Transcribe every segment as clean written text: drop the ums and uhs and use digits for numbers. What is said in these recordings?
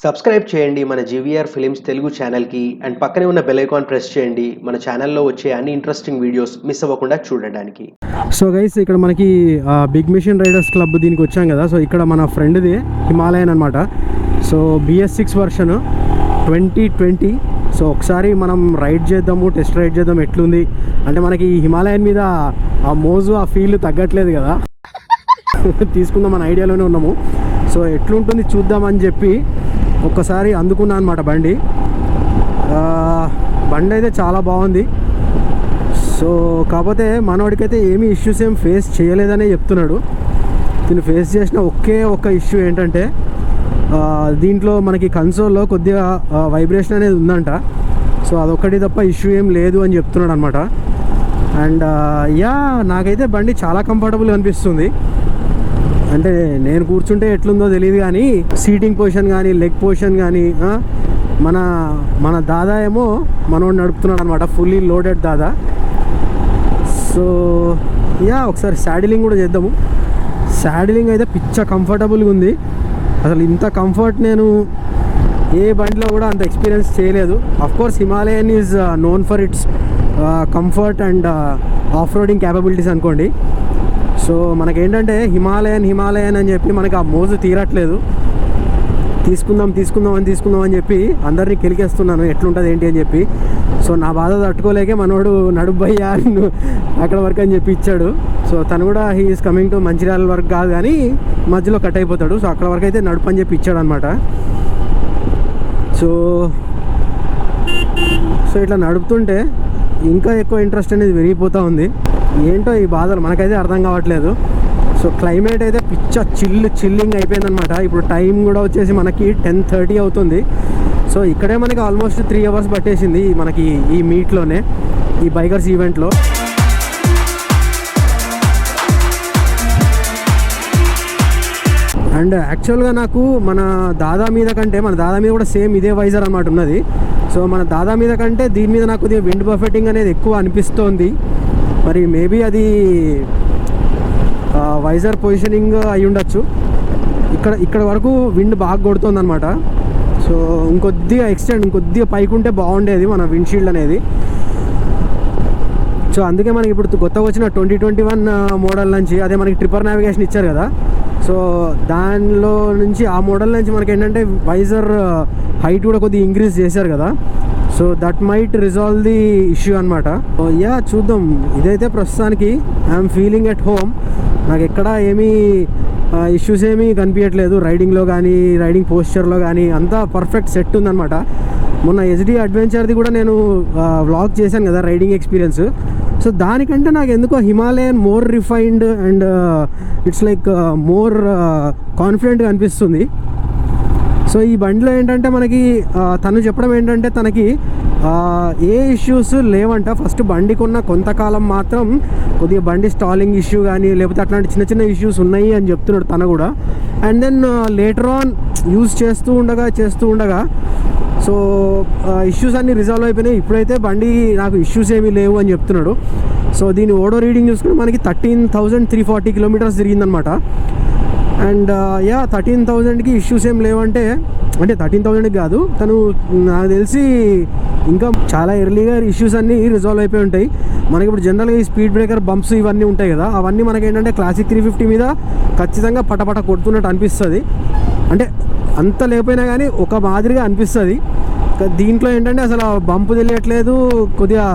Subscribe చేయండి మన GVR films Telugu ఛానల్‌కి. అండ్ పక్కనే ఉన్న బెల్ ఐకాన్ ప్రెస్ చేయండి. మన ఛానల్‌లో వచ్చే అన్ని ఇంట్రెస్టింగ్ వీడియోస్ మిస్ అవ్వకుండా చూడడానికి. సో గైస్ ఇక్కడ మనకి బిగ్ మిషన్ రైడర్స్ క్లబ్ దీనికి వచ్చాం కదా. సో ఇక్కడ మన ఫ్రెండ్ది హిమాలయన్ అనమాట. So BS6 version 2020. సో ఒకసారి మనం రైడ్ చేద్దాము, టెస్ట్ రైడ్ చేద్దాం ఎట్లుంది అంటే మనకి ఈ హిమాలయన్ మీద ఆ మోజు ఆ ఫీల్ తగ్గట్లేదు కదా. తీసుకుందాం మన ఐడియాలోనే ఉన్నాము. సో ఎట్లుంటుంది చూద్దామని చెప్పి ఒక్కసారి అందుకున్నా అనమాట బండి అయితే చాలా బాగుంది. సో కాకపోతే మనోడికైతే ఏమీ ఇష్యూస్ ఏం ఫేస్ చేయలేదనే చెప్తున్నాడు. దీన్ని ఫేస్ చేసిన ఒక్క ఇష్యూ ఏంటంటే దీంట్లో మనకి కన్సోల్లో కొద్దిగా వైబ్రేషన్ అనేది ఉందంట. సో అదొక్కటి తప్ప ఇష్యూ ఏం లేదు అని చెప్తున్నాడు అనమాట. అండ్ నాకైతే బండి చాలా కంఫర్టబుల్గా అనిపిస్తుంది. అంటే నేను కూర్చుంటే ఎట్లుందో తెలియదు కానీ సీటింగ్ పొజిషన్ కానీ లెగ్ పొజిషన్ కానీ మన దాదా ఏమో మనోడు నడుపుతున్నాడు అనమాట, ఫుల్లీ లోడెడ్ దాదా. సో ఒకసారి శాడిలింగ్ కూడా చేద్దాము. శాడిలింగ్ అయితే పిచ్చ కంఫర్టబుల్గా ఉంది. అసలు ఇంత కంఫర్ట్ నేను ఏ బండిలో కూడా అంత ఎక్స్పీరియన్స్ చేయలేదు. Of course Himalayan is known for it's comfort and off roading capabilities అనుకోండి. సో మనకేంటంటే హిమాలయన్ అని చెప్పి మనకి ఆ మోజు తీరట్లేదు. తీసుకుందాం అని చెప్పి అందరినీ కెలికేస్తున్నాను ఎట్లుంటుంది ఏంటి అని చెప్పి. సో నా బాధ తట్టుకోలేకే మనోడు నడుబ్బయ్యా అక్కడ వరకు అని చెప్పి ఇచ్చాడు. సో తను కూడా he is coming to Mancherial వరకు కాదు కానీ మధ్యలో కట్ అయిపోతాడు. సో అక్కడ వరకు అయితే నడుపు అని చెప్పి ఇచ్చాడు అనమాట. సో ఇట్లా నడుపుతుంటే ఇంకా ఎక్కువ ఇంట్రెస్ట్ అనేది పెరిగిపోతూ ఉంది. ఏంటో ఈ బాధలు మనకైతే అర్థం కావట్లేదు. సో క్లైమేట్ అయితే పిచ్చ చిల్లింగ్ అయిపోయిందనమాట. ఇప్పుడు టైం కూడా వచ్చేసి మనకి 10:30 అవుతుంది. సో ఇక్కడే మనకి ఆల్మోస్ట్ 3 అవర్స్ పట్టేసింది మనకి ఈ మీట్లోనే, ఈ బైకర్స్ ఈవెంట్లో. అండ్ యాక్చువల్గా నాకు మన దాదా మీద కూడా సేమ్ ఇదే వైజర్ అనమాట ఉన్నది. సో మన దాదా మీద కంటే దీని మీద నాకు కొద్దిగా విండ్ బఫెటింగ్ అనేది ఎక్కువ అనిపిస్తోంది. మరి మేబీ అది వైజర్ పొజిషనింగ్ అయి ఉండొచ్చు. ఇక్కడ వరకు విండ్ బాగా కొడుతుంది అనమాట. సో ఇంకొద్దిగా పైకి ఉంటే బాగుండేది మన విండ్షీల్డ్ అనేది. సో అందుకే మనకి ఇప్పుడు కొత్తగా వచ్చిన 2021 మోడల్ నుంచి అదే మనకి ట్రిప్పర్ నావిగేషన్ ఇచ్చారు కదా. సో దానిలో నుంచి ఆ మోడల్ నుంచి మనకి ఏంటంటే వైజర్ హైట్ కూడా కొద్దిగా ఇంక్రీజ్ చేశారు కదా. So that might resolve the issue అనమాట. చూద్దాం. ఇదైతే ప్రస్తుతానికి ఐఎమ్ ఫీలింగ్ ఎట్ హోమ్. నాకు ఎక్కడ ఏమీ ఇష్యూస్ ఏమీ కనిపించట్లేదు రైడింగ్లో కానీ రైడింగ్ పోస్చర్లో కానీ అంతా పర్ఫెక్ట్ సెట్ ఉందన్నమాట. మొన్న HD అడ్వెంచర్ది కూడా నేను వ్లాగ్ చేశాను కదా రైడింగ్ ఎక్స్పీరియన్స్. సో దానికంటే నాకు ఎందుకో Himalayan more refined and it's like more కాన్ఫిడెంట్గా అనిపిస్తుంది. సో ఈ బండిలో ఏంటంటే మనకి తను చెప్పడం ఏంటంటే తనకి ఏ ఇష్యూస్ లేవంట. ఫస్ట్ బండికి ఉన్న కొంతకాలం మాత్రం కొద్దిగా బండి స్టాలింగ్ ఇష్యూ కానీ లేకపోతే అట్లాంటి చిన్న ఇష్యూస్ ఉన్నాయి అని చెప్తున్నాడు తను కూడా. And then later on use చేస్తూ ఉండగా సో ఇష్యూస్ అన్నీ రిజాల్వ్ అయిపోయినాయి. ఇప్పుడైతే బండి నాకు ఇష్యూస్ ఏమీ లేవు అని చెప్తున్నాడు. సో దీని ఓడో రీడింగ్ చూసుకుంటే మనకి 13,340 కిలోమీటర్స్ తిరిగిందనమాట. అండ్ 13,000కి ఇష్యూస్ ఏం లేవంటే, అంటే 13,000కి కాదు, తను నాకు తెలిసి ఇంకా చాలా ఎర్లీగా ఇష్యూస్ అన్నీ రిజాల్వ్ అయిపోయి ఉంటాయి. మనకి ఇప్పుడు జనరల్గా ఈ స్పీడ్ బ్రేకర్ బంప్స్ ఇవన్నీ ఉంటాయి కదా, అవన్నీ మనకి ఏంటంటే క్లాసిక్ 350 మీద ఖచ్చితంగా పటపట కొడుతున్నట్టు అనిపిస్తుంది. అంటే అంత లేకపోయినా కానీ ఒక మాదిరిగా అనిపిస్తుంది. దీంట్లో ఏంటంటే అసలు బంపు తెలియట్లేదు. కొద్దిగా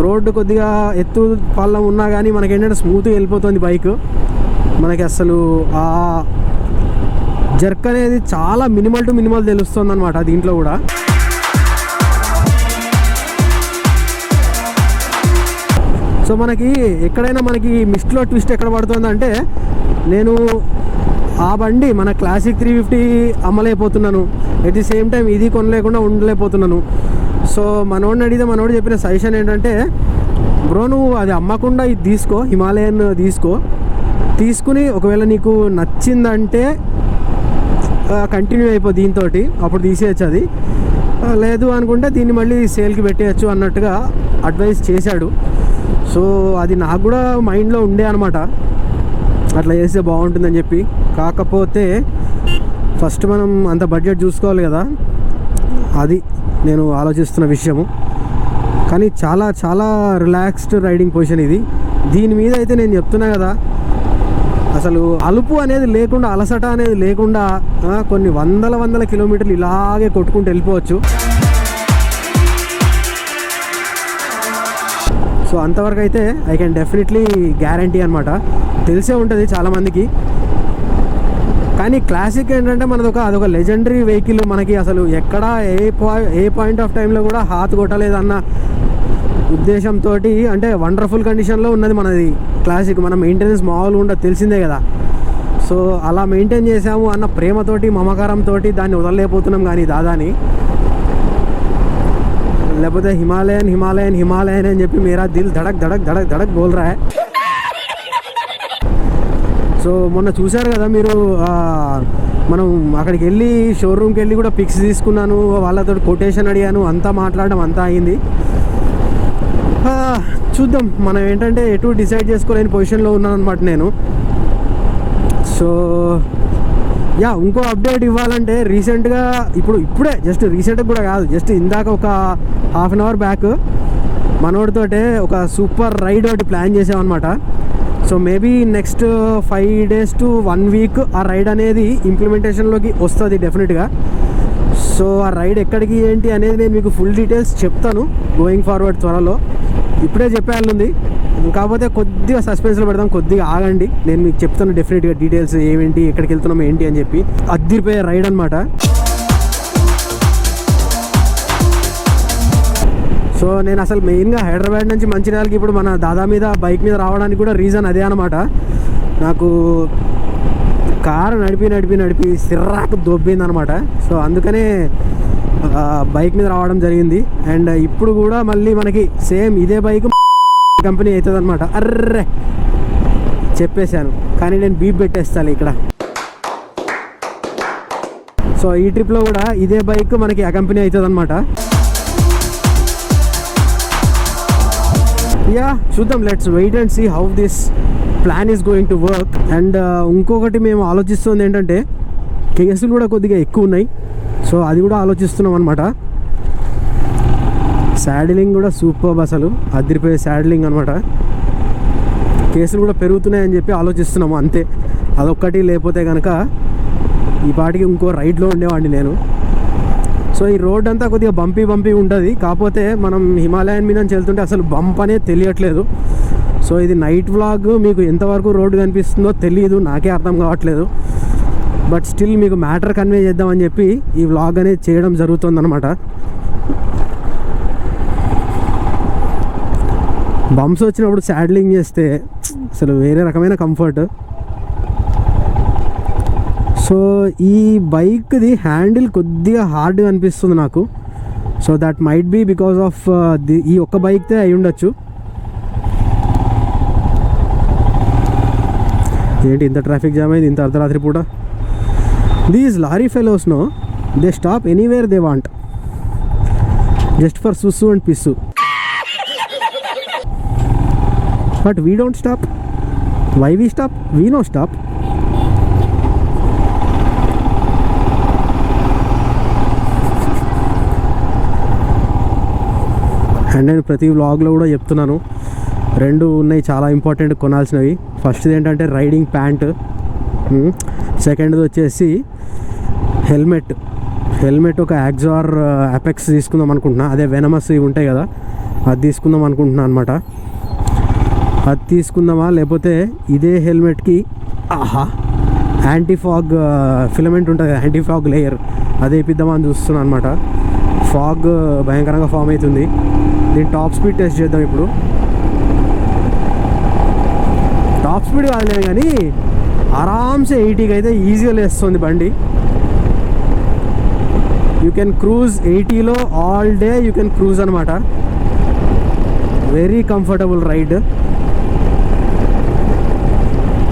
రోడ్డు కొద్దిగా ఎత్తు పల్లం ఉన్నా కానీ మనకి ఏంటంటే స్మూత్గా వెళ్ళిపోతుంది బైక్. మనకి అసలు ఆ జర్క్ అనేది చాలా మినిమల్ టు మినిమల్ తెలుస్తుంది అనమాట దీంట్లో కూడా. సో మనకి ఎక్కడైనా మనకి మిస్ట్లో ట్విస్ట్ ఎక్కడ పడుతుందంటే, నేను ఆ బండి మన క్లాసిక్ 350 అమ్మలేకపోతున్నాను, ఎట్ ది సేమ్ టైం ఇది కొనలేకుండా ఉండలేకపోతున్నాను. సో మనోడిని అడిగితే మనోడు చెప్పిన సజెషన్ ఏంటంటే, బ్రో నువ్వు అది అమ్మకుండా ఇది తీసుకో, హిమాలయన్ తీసుకుని ఒకవేళ నీకు నచ్చిందంటే కంటిన్యూ అయిపో దీంతో, అప్పుడు తీసేయచ్చు. అది లేదు అనుకుంటే దీన్ని మళ్ళీ సేల్కి పెట్టేయచ్చు అన్నట్టుగా అడ్వైస్ చేశాడు. సో అది నాకు కూడా మైండ్లో ఉండే అనమాట, అట్లా చేస్తే బాగుంటుందని చెప్పి. కాకపోతే ఫస్ట్ మనం అంత బడ్జెట్ చూసుకోవాలి కదా, అది నేను ఆలోచిస్తున్న విషయము. కానీ చాలా చాలా రిలాక్స్డ్ రైడింగ్ పొజిషన్ ఇది. దీని మీద అయితే నేను చెప్తున్నా కదా, అసలు అలుపు అనేది లేకుండా, అలసట అనేది లేకుండా కొన్ని వందల కిలోమీటర్లు ఇలాగే కొట్టుకుంటూ వెళ్ళిపోవచ్చు. సో అంతవరకు అయితే ఐ కెన్ డెఫినెట్లీ గ్యారంటీ అనమాట. తెలిసే ఉంటుంది చాలామందికి. కానీ క్లాసిక్ ఏంటంటే అదొక లెజెండరీ వెహికల్. మనకి అసలు ఎక్కడ ఏ పాయింట్ ఆఫ్ టైంలో కూడా హాత్ కొట్టలేదన్న ఉద్దేశంతో, అంటే వండర్ఫుల్ కండిషన్లో ఉన్నది మనది క్లాసిక్. మన మెయింటెనెన్స్ మామూలుగా ఉండదు, తెలిసిందే కదా. సో అలా మెయింటైన్ చేసాము అన్న ప్రేమతోటి, మమకారంతో దాన్ని వదలలేకపోతున్నాం. కానీ దాదాని లేకపోతే హిమాలయన్ అని చెప్పి మేరా దిల్ ధడక్ ధడక్ ధడక్ ధడక్ బోల్ రా. సో మొన్న చూశారు కదా మీరు, మనం అక్కడికి వెళ్ళి షోరూమ్కి వెళ్ళి కూడా పిక్స్ తీసుకున్నాను, వాళ్ళతో కొటేషన్ అడిగాను, అంతా మాట్లాడడం అంతా అయింది. చూద్దాం, మనం ఏంటంటే ఎటు డిసైడ్ చేసుకోలేని పొజిషన్లో ఉన్నాను అనమాట నేను. సో ఇంకో అప్డేట్ ఇవ్వాలంటే రీసెంట్గా ఇప్పుడే జస్ట్ రీసెంట్గా కూడా కాదు, జస్ట్ ఇందాక ఒక హాఫ్ అన్ అవర్ బ్యాక్ మనోడితోటే ఒక సూపర్ రైడ్ ఒకటి ప్లాన్ చేసామన్నమాట. So maybe next 5 days to 1 week ఆ రైడ్ అనేది ఇంప్లిమెంటేషన్లోకి వస్తుంది డెఫినెట్గా. సో ఆ రైడ్ ఎక్కడికి ఏంటి అనేది నేను మీకు ఫుల్ డీటెయిల్స్ చెప్తాను గోయింగ్ ఫార్వర్డ్ త్వరలో. ఇప్పుడే చెప్పేయాలంది, కాకపోతే కొద్దిగా సస్పెన్స్లో పెడదాం, కొద్దిగా ఆగండి, నేను మీకు చెప్తాను డెఫినెట్గా డీటెయిల్స్ ఏమేంటి, ఎక్కడికి వెళ్తున్నాం ఏంటి అని చెప్పి. అద్దిరిపోయే రైడ్ అనమాట. సో నేను అసలు మెయిన్గా హైదరాబాద్ నుంచి మంచిర్యాలకి ఇప్పుడు మన దాదా మీద బైక్ మీద రావడానికి కూడా రీజన్ అదే అనమాట. నాకు కారు నడిపి సిర్రాకు దొబ్బింది అనమాట. సో అందుకనే బైక్ మీద రావడం జరిగింది. అండ్ ఇప్పుడు కూడా మళ్ళీ మనకి సేమ్ ఇదే బైక్ కంపెనీ అవుతుంది అనమాట. అర్రే చెప్పేశాను, కానీ నేను బీప్ పెట్టేస్తాను ఇక్కడ. సో ఈ ట్రిప్లో కూడా ఇదే బైక్ మనకి ఆ కంపెనీ అవుతుంది అనమాట. చూద్దాం, let's wait and see how this plan is going to work. And ఇంకొకటి మేము ఆలోచిస్తుంది ఏంటంటే కేసులు కూడా కొద్దిగా ఎక్కువ ఉన్నాయి. సో అది కూడా ఆలోచిస్తున్నాం అనమాట. శాడిలింగ్ కూడా సూపర్, అసలు అదిరిపోయే శాడిలింగ్ అనమాట. కేసులు కూడా పెరుగుతున్నాయని చెప్పి ఆలోచిస్తున్నాము అంతే. అదొక్కటి లేకపోతే కనుక ఈ పాటికి ఇంకో రైడ్లో ఉండేవాడిని నేను. సో ఈ రోడ్ అంతా కొద్దిగా బంపీ ఉంటుంది, కాకపోతే మనం హిమాలయన్ మీద నుంచి వెళ్తుంటే అసలు బంప్ అనేది తెలియట్లేదు. సో ఇది నైట్ వ్లాగ్, మీకు ఎంతవరకు రోడ్డు కనిపిస్తుందో తెలియదు, నాకే అర్థం కావట్లేదు. బట్ స్టిల్ మీకు మ్యాటర్ కన్వే చేద్దామని చెప్పి ఈ వ్లాగ్ అనేది చేయడం జరుగుతుందన్నమాట. బంప్స్ వచ్చినప్పుడు శాడ్లింగ్ చేస్తే అసలు వేరే రకమైన కంఫర్ట్. సో ఈ బైక్ది హ్యాండిల్ కొద్దిగా హార్డ్గా అనిపిస్తుంది నాకు. So that might be because of ఈ ఒక్క బైక్తే అయి ఉండొచ్చు. ఏంటి ఇంత ట్రాఫిక్ జామ్ అయింది ఇంత అర్ధరాత్రి పూట? These lorry fellows no, they stop anywhere they want, just for సుస్సు అండ్ పిస్సు. But we don't stop. Why we stop? We no stop. And నేను ప్రతి వ్లాగ్లో కూడా చెప్తున్నాను, 2 ఉన్నాయి చాలా ఇంపార్టెంట్ కొనాల్సినవి. ఫస్ట్ది ఏంటంటే రైడింగ్ ప్యాంట్, సెకండ్ది వచ్చేసి హెల్మెట్ ఒక యాక్జార్ అపెక్స్ తీసుకుందాం అనుకుంటున్నా. అదే వెనమస్ ఇవి ఉంటాయి కదా, అది తీసుకుందాం అనుకుంటున్నా అనమాట. అది తీసుకుందామా, లేకపోతే ఇదే హెల్మెట్కి యాంటీ ఫాగ్ ఫిలమెంట్ ఉంటుంది కదా, యాంటీ ఫాగ్ లేయర్, అది వేపిద్దామా అని చూస్తున్నాను అనమాట. ఫాగ్ భయంకరంగా ఫామ్ అవుతుంది. దీని టాప్ స్పీడ్ టెస్ట్ చేద్దాం ఇప్పుడు. టాప్ స్పీడ్ కాదులేదు కానీ ఆరామ్సే 80కి అయితే ఈజీగా లేస్తుంది బండి. యూ కెన్ క్రూజ్ 80లో all day, you can cruise అనమాట. Very comfortable ride.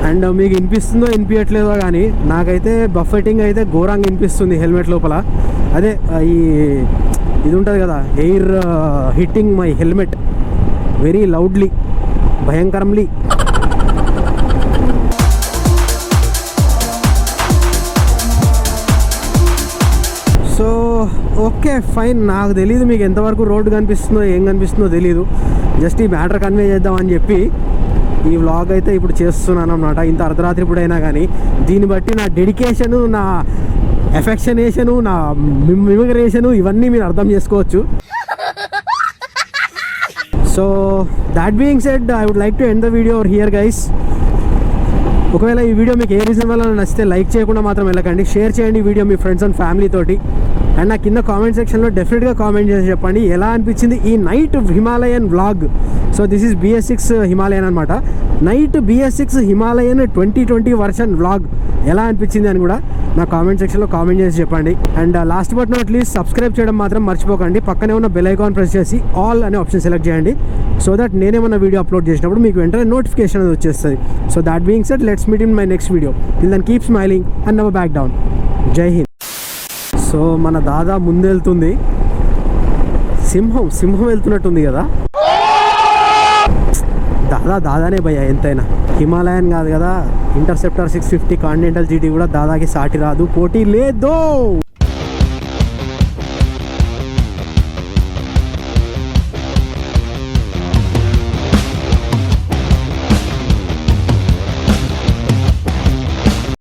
అండ్ మీకు వినిపిస్తుందో వినిపించట్లేదో కానీ నాకైతే బఫెటింగ్ అయితే ఘోరంగా వినిపిస్తుంది హెల్మెట్ లోపల. అదే ఇది ఉంటుంది కదా, air hitting my helmet very loudly, భయంకరంలీ. ఓకే ఫైన్, నాకు తెలియదు మీకు ఎంతవరకు రోడ్డు కనిపిస్తుందో ఏం కనిపిస్తుందో తెలియదు. జస్ట్ ఈ మ్యాటర్ కన్వే చేద్దామని చెప్పి ఈ వ్లాగ్ అయితే ఇప్పుడు చేస్తున్నాను అన్నమాట. ఇంత అర్ధరాత్రి ఇప్పుడైనా కానీ దీన్ని బట్టి నా డెడికేషను, నా ఎఫెక్షనేషను, నా మిమిగ్రేషను ఇవన్నీ మీరు అర్థం చేసుకోవచ్చు. So that being said, I would like to end the video over here guys. ఒకవేళ ఈ వీడియో మీకు ఏ రీజన్ వల్ల నచ్చితే లైక్ చేయకుండా మాత్రం వెళ్ళకండి, షేర్ చేయండి ఈ video me friends and family తోటి. అండ్ నా కింద కామెంట్ సెక్షన్లో డెఫినెట్గా కామెంట్ చేసి చెప్పండి ఎలా అనిపించింది ఈ night Himalayan vlog. So this is BS6 Himalayan అనమాట. Night BS6 Himalayan 2020 version vlog ఎలా అనిపించింది అని కూడా నా కామెంట్ సెక్షన్లో కామెంట్ చేసి చెప్పండి. And last but not least subscribe చేయడం మాత్రం మర్చిపోకండి. పక్కనే ఉన్న బెల్ ఐకాన్ ప్రెస్ చేసి ఆల్ అనే ఆప్షన్ సెలెక్ట్ చేయండి. సో దట్ నేనేమన్నా వీడియో అప్లోడ్ చేసినప్పుడు మీకు వెంటనే నోటిఫికేషన్ అనేది వచ్చేస్తుంది. So that being said, let's meet in my next video. Till then keep smiling and never back down. Jai Hind. So మన దాదా ముందెళ్తుంది, సింహం వెళ్తున్నట్టుంది కదా. దాదానే భయ్యా ఎంతైనా, హిమాలయన్ కాదు కదా. ఇంటర్సెప్టర్ 650 కాంటినెంటల్ GT కూడా దాదాకి సాటి రాదు, పోటీ లేదు.